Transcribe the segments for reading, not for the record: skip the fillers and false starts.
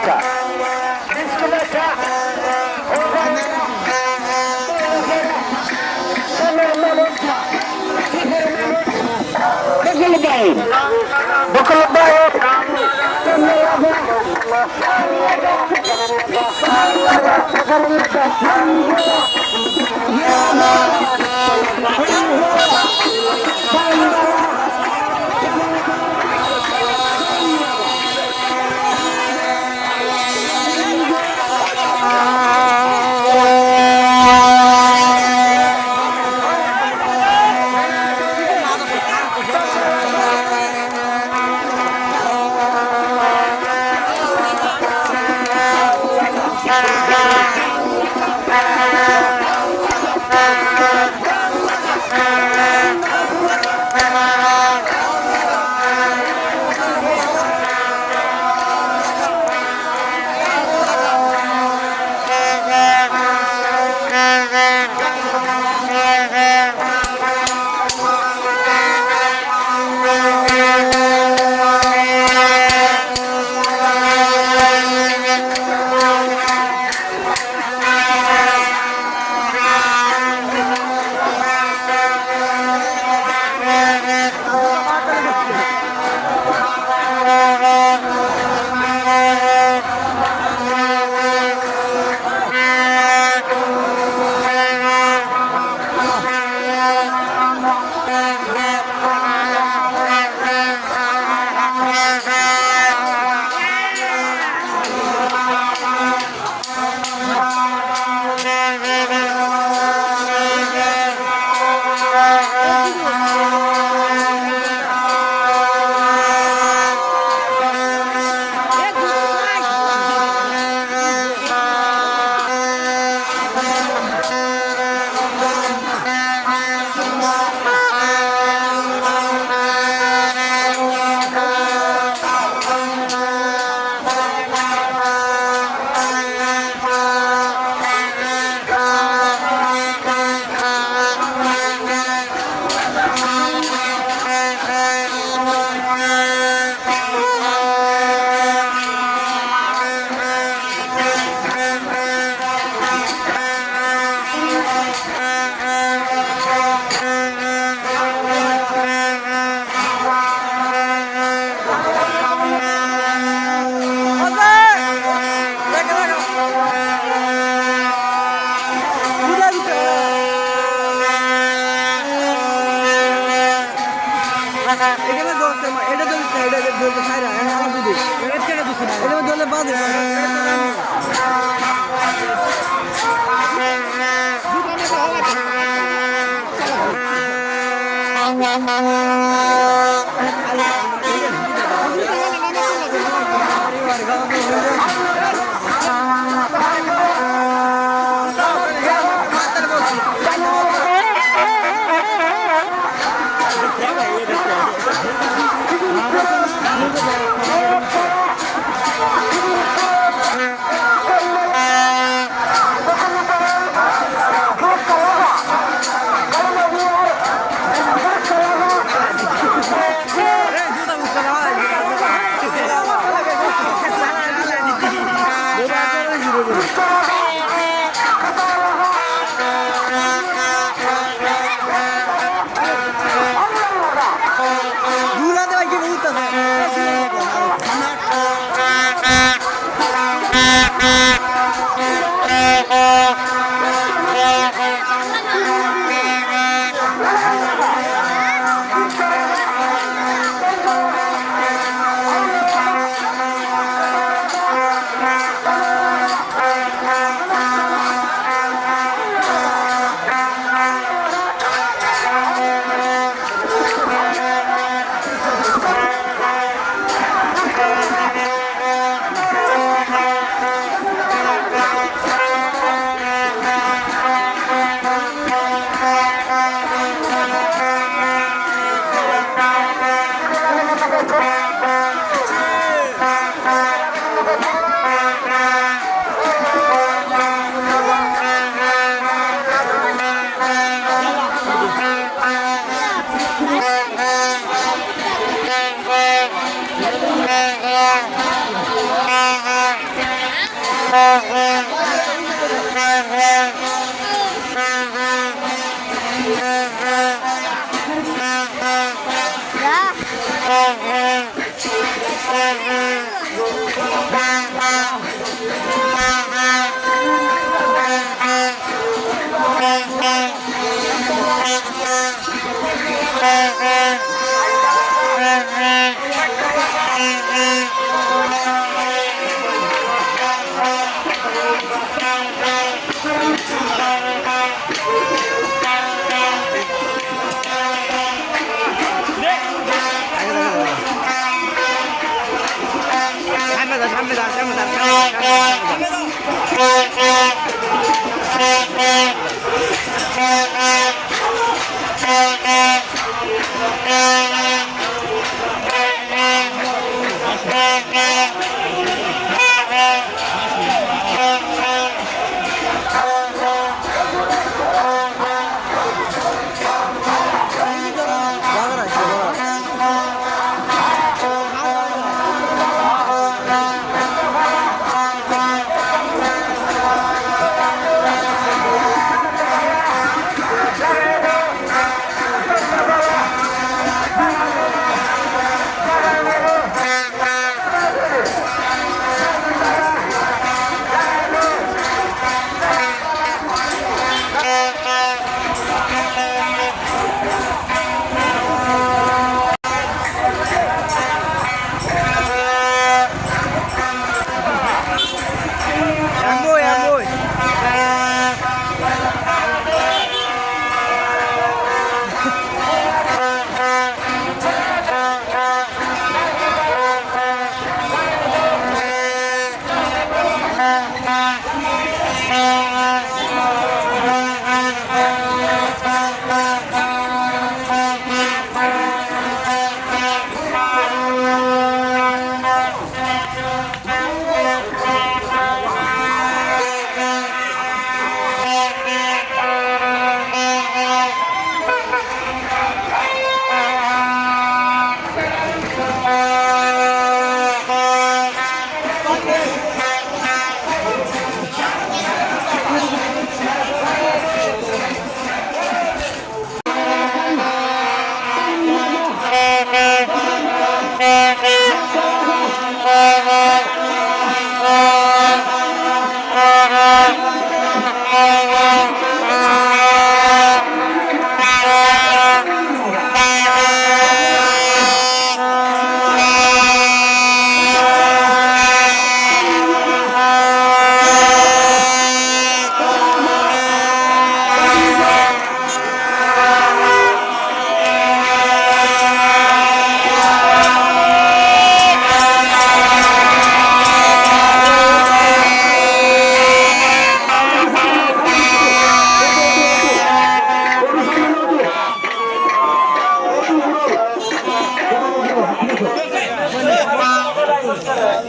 বাচ্চা বকুল ভাই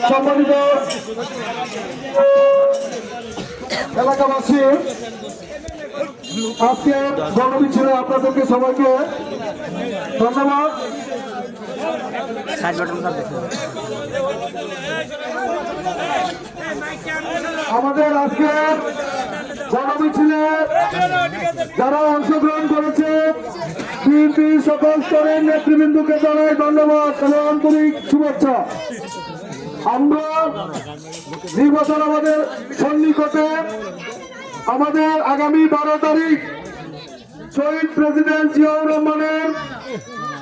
সম্মানিত এলাকাবাসী, আজকে গণবিচ্ছিন্ন আপনাদেরকে সবাইকে ধন্যবাদ। আমাদের আজকে গণমিছিলে যারা অংশগ্রহণ করেছে বিএনপি সকল স্তরের নেতৃবৃন্দকে জানাই ধন্যবাদ এবং আন্তরিক শুভেচ্ছা। আমরা নির্বাচন আমাদের সন্নিকটে, আমাদের আগামী 12 তারিখ শহীদ প্রেসিডেন্ট জিয়াউর রহমানের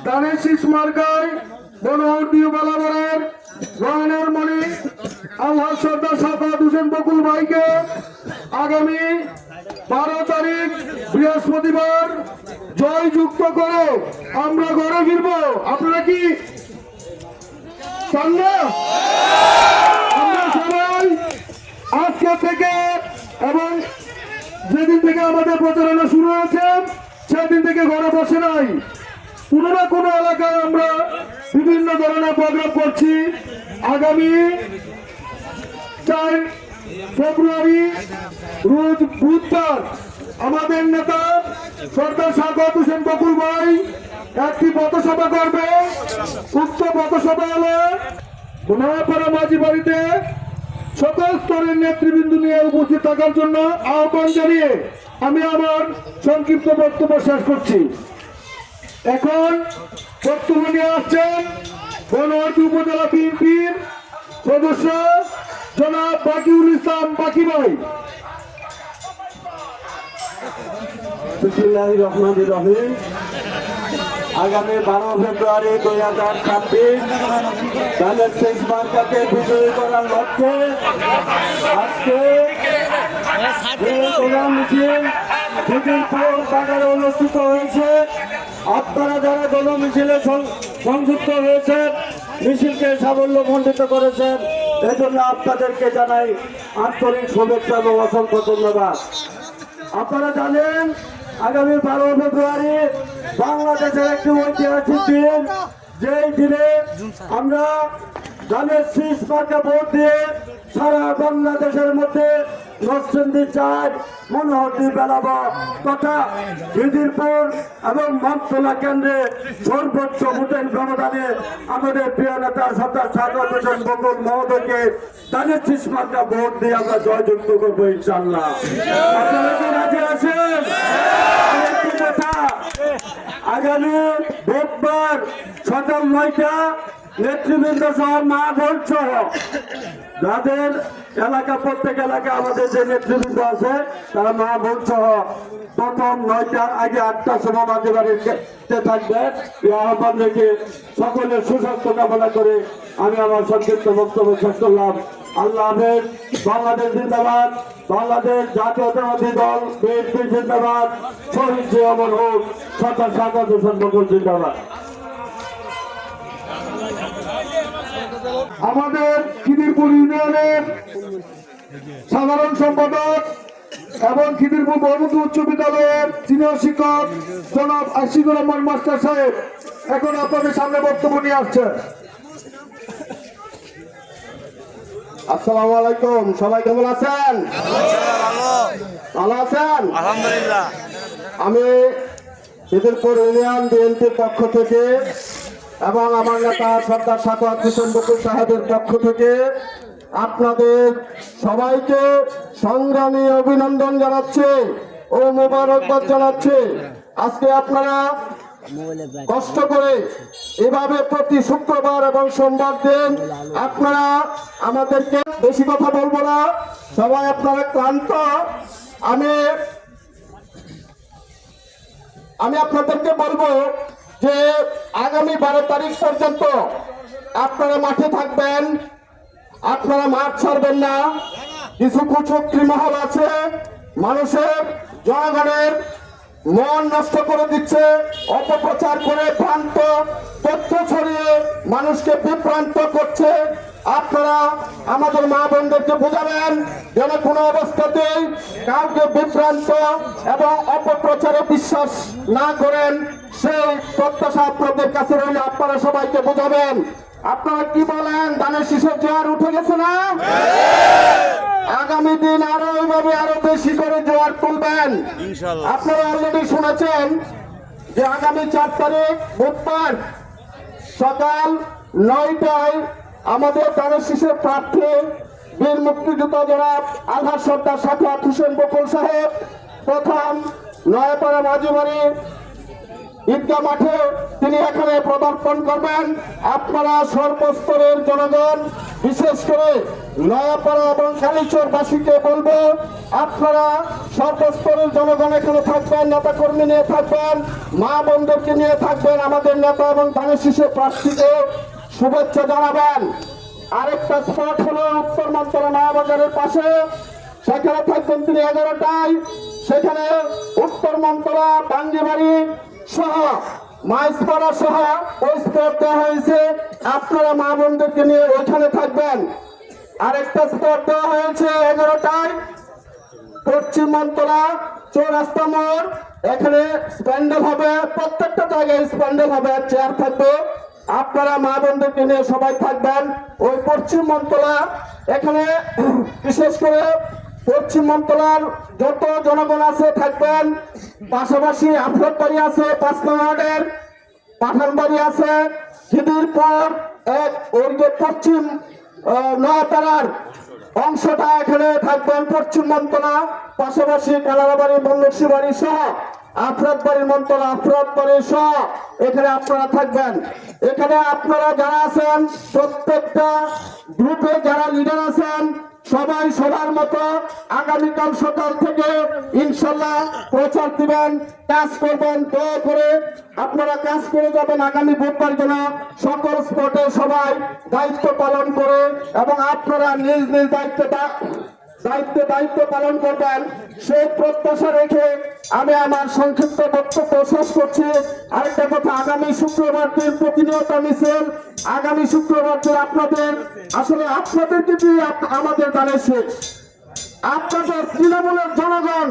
ধানের শীষ মার্কায় মনোহর দিউ বালাবরের রহনের মণি আলহাজ সর্দার সাফাত হোসেন বকুল ভাইকে আগামী 12 তারিখ বৃহস্পতিবার জয়যুক্ত করে আমরা ঘরে ফিরব। আপনারা কি চান না? আমরা সবাই আজকে থেকে এবং যেদিন থেকে আমাদের প্রচারণা শুরু হয়েছে সেদিন থেকে ঘরে বসে নাই, কোনো না কোনো এলাকায় আমরা বিভিন্ন ধরনের প্রোগ্রাম করছি। আগামী 4 ফেব্রুয়ারি রোজ বুধবার আমাদের নেতা সর্দার সাফাত হোসেন বকুল ভাই একটি পথসভা করবে। উক্ত পথসভা হলে নয়াপাড়া মাঝি বাড়িতে সকল স্তরের নেতৃবৃন্দ নিয়ে উপস্থিত থাকার জন্য আহ্বান জানিয়ে আমি আমার সংক্ষিপ্ত বক্তব্য শেষ করছি। এখন বক্তব্য নিয়ে আসছেন বনওয়ার্দী উপজেলা বিএনপির সদস্য জনাব বাকিউল ইসলাম বাকি ভাই। বিসমিল্লাহির রহমানির রহিম। আগামী 12 ফেব্রুয়ারি 2026 ধানের শেষ মার্কাকে বিজয়ী করার লক্ষ্যে আজকে বাজারে অনুষ্ঠিত হয়েছে। আপনারা যারা গণমিছিলে সংযুক্ত হয়েছেন, মিছিলকে সাফল্যমণ্ডিত করেছেন, এজন্য আপনাদেরকে জানাই আন্তরিক শুভেচ্ছা এবং অসংখ্য ধন্যবাদ। আপনারা জানেন আগামী 12 ফেব্রুয়ারি বাংলাদেশের একটি ঐতিহাসিক দিন, যেই দিনে আমরা ধানের শীষ মার্কা ভোট দিয়ে সারা বাংলাদেশের মধ্যে নরসিংদী 4, মনোহরদী, বেলাব তথা খিদিরপুর এবং মন্ত্রণা কেন্দ্রে সর্বোচ্চ ভোটের ব্যবধানে আমাদের প্রিয় নেতা সরদার সাগর হোসেন বকুল মহোদয়কে ধানের শীষ মার্কা ভোট দিয়ে আমরা জয়যুক্ত করবো ইনশাল্লাহ। আপনারা কি রাজি আছেন? আরেকটি কথা, আগামী বুধবার সকাল 9টা নেতৃবৃন্দ সহ মা বোন সহ যাদের এলাকা, প্রত্যেক এলাকা আমাদের যে নেতৃবৃন্দ আছে তারা মা বোন সহ প্রথম 9টার আগে 8টার সময় মাঝে বাড়িতে থাকবে। এই আহ্বান রেখে সকলের সুস্বাস্থ্য কামনা করে আমি আমার সংক্ষিপ্ত বক্তব্য শেষ করলাম। আল্লাহ হাফেজ। বাংলাদেশ জিন্দাবাদ। বাংলাদেশ জাতীয়তাবাদী দল বিএনপি জিন্দাবাদ। শহীদ যে অমর হোক। সরদার সাগর হোসেন বকুল জিন্দাবাদ। আমাদের খিদিরপুর ইউনিয়নের সাধারণ সম্পাদক এবং খিদিরপুর বহুমুখী উচ্চ বিদ্যালয়ের সিনিয়র শিক্ষক জনাব আশিকুর রহমান মাস্টার সাহেব এখন আপনাদের সামনে বক্তব্য নিয়ে আসছেন। আসসালামু আলাইকুম। সবাই কেমন আছেন? ভালো আছেন? আলহামদুলিল্লাহ। আমি খিদিরপুর ইউনিয়ন বিএনপির পক্ষ থেকে এবং আমার নেতা সরদার সাগর হোসেন বকুল সাহেবের পক্ষ থেকে আপনাদের সবাইকে সংগ্রামী অভিনন্দন জানাচ্ছি ও মোবারকবাদ জানাচ্ছি। আজকে আপনারা কষ্ট করে এভাবে প্রতি শুক্রবার এবং সোমবার দিন আপনারা আমাদেরকে, বেশি কথা বলবো না, সবাই আপনারা ক্লান্ত। আমি আপনাদেরকে বলবো যে আগামী 12 তারিখ পর্যন্ত আপনারা মাঠে থাকবেন, আপনারা মাঠ ছাড়বেন না। কিছু কুচক্রী মহল আছে, মানুষের, জনগণের মন নষ্ট করে দিচ্ছে, অপপ্রচার করে ভ্রান্ত তথ্য ছড়িয়ে মানুষকে বিভ্রান্ত করছে। আপনারা আমাদের মা বোনদেরকে বোঝাবেন যেন কোনো অবস্থাতেই কাউকে বিভ্রান্ত এবং অপপ্রচারে বিশ্বাস না করেন, সেই প্রত্যাশা আপনাদের কাছে রইলে আপনারা সবাইকে বোঝাবেন। আপনারা কি বলেন, ধানের শীষের জোয়ার উঠে গেছে না? আগামী দিন আরো এইভাবে আরো বেশি করে জোয়ার তুলবেন। আপনারা অলরেডি শুনেছেন যে আগামী 4 তারিখ বুধবার সকাল 9টায় আমাদের ধানের শীষের প্রার্থী বীর মুক্তিযোদ্ধা জনাব আলহাজ সরদার সাগর হোসেন বকুল সাহেব প্রথম নয়াপাড়া মাঝিবাড়ি ঈদগাহ মাঠে তিনি এখানে পদার্পণ করবেন। আপনারা সর্বস্তরের জনগণ, বিশেষ করে নয়াপাড়া এবং কালীচরবাসীকে বলবো, আপনারা সর্বস্তরের জনগণ এখানে থাকবেন, নেতা কর্মী নিয়ে থাকবেন, মা বোনদেরকে নিয়ে থাকবেন, আমাদের নেতা এবং ধানের শীষের প্রার্থীকে শুভেচ্ছা জানাবেন। আরেকটা স্পট হলো উত্তর মন্ত্রণা নয়াবাজারের পাশে, সেখানে থাকবেন তিনি 11টায়। সেখানে উত্তর মন্ত্রণা বাঙ্গিবাড়ি সহ মাইসপাড়া সহ ওই স্পট দেওয়া হয়েছে, আপনারা মা বোনদেরকে নিয়ে ওইখানে থাকবেন। আরেকটা স্পট দেওয়া হয়েছে 11টায় পশ্চিম মন্ত্রণা চৌরাস্তা মোড়, এখানে স্প্যান্ডেল হবে, প্রত্যেকটা জায়গায় স্প্যান্ডেল হবে, চেয়ার থাকবে, আপনারা মা বোনদেরকে নিয়ে সবাই থাকবেন ওই পশ্চিম মন্ত্রণা। এখানে বিশেষ করে পশ্চিম মন্ত্রণার যত জনগণ আছে থাকবেন, পাশাপাশি আফরতবাড়ি আছে 5 নং ওয়ার্ডের, পাঠানবাড়ি আছে, খিদিরপুর ওই যে পশ্চিম নয়াপাড়ার অংশটা এখানে থাকবেন পশ্চিম মন্তলা, পাশাপাশি কালারাবাড়ি বন্নসী বাড়ি সহ আফরাত বাড়ির মন্তলা আফরাত বাড়ি সহ এখানে আপনারা থাকবেন। এখানে আপনারা যারা আছেন প্রত্যেকটা গ্রুপে যারা লিডার আছেন সবাই সবার মতো আগামীকাল সকাল থেকে ইনশাল্লাহ প্রচার দিবেন, কাজ করবেন, দয়া করে আপনারা কাজ করে যাবেন। আগামী বুধবার যেন সকল স্পটে সবাই দায়িত্ব পালন করে এবং আপনারা নিজ নিজ দায়িত্ব পালন করবেন সেই প্রত্যাশা রেখে আমি আমার সংক্ষিপ্ত বক্তব্য শেষ করছি। আরেকটা কথা, আগামী শুক্রবার দিন প্রতিনিয়ত মিছিল, আগামী শুক্রবার দিন আপনাদের আসলে আপনাদেরকে দিয়ে আমাদের দানের শেষ। আপনাদের তৃণমূলের জনগণ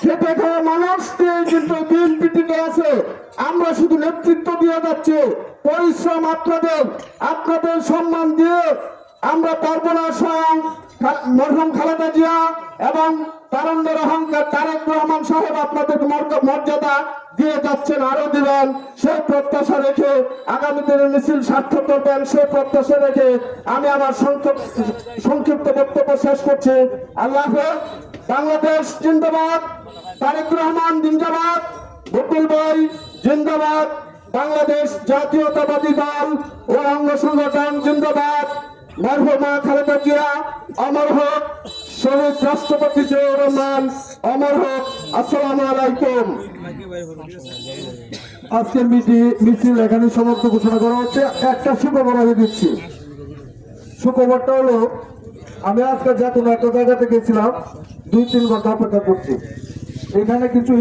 খেটে খাওয়া মানুষকে কিন্তু বিএনপি টিকে আছে, আমরা শুধু নেতৃত্ব দিয়ে যাচ্ছি। পরিশ্রম আপনাদের সম্মান দিয়ে আমরা পারবো না। স্বয়ং মরহুম খালেদা জিয়া এবং তারুণ্যের অহংকার তারেক রহমান সাহেব আপনাদের মর্যাদা দিয়ে যাচ্ছেন, আরো দিবেন। সেই প্রত্যাশা রেখে আগামী দিনের মিছিল সার্থক করবেন সেই প্রত্যাশা রেখে আমি আমার সংক্ষিপ্ত বক্তব্য শেষ করছি। আল্লাহ হাফেজ। বাংলাদেশ জিন্দাবাদ, তারেক রহমান জিন্দাবাদ, বকুল ভাই জিন্দাবাদ, বাংলাদেশ জাতীয়তাবাদী দল ও অঙ্গ সংগঠন জিন্দাবাদ, মরহুমা খালেদা জিয়া অমর হোক, শহীদ রাষ্ট্রপতি জিয়াউর রহমান অমর হোক। আসসালামু আলাইকুম। আজকের মিছিল এখানে সমাপ্ত ঘোষণা করা হচ্ছে। একটা সুখবর আমি দিচ্ছি। সুখবরটা হলো, আমি আজকে যে কোনো একটা জায়গাতে গেছিলাম, 2-3 ঘন্টা অপেক্ষা করছি। এখানে কিছু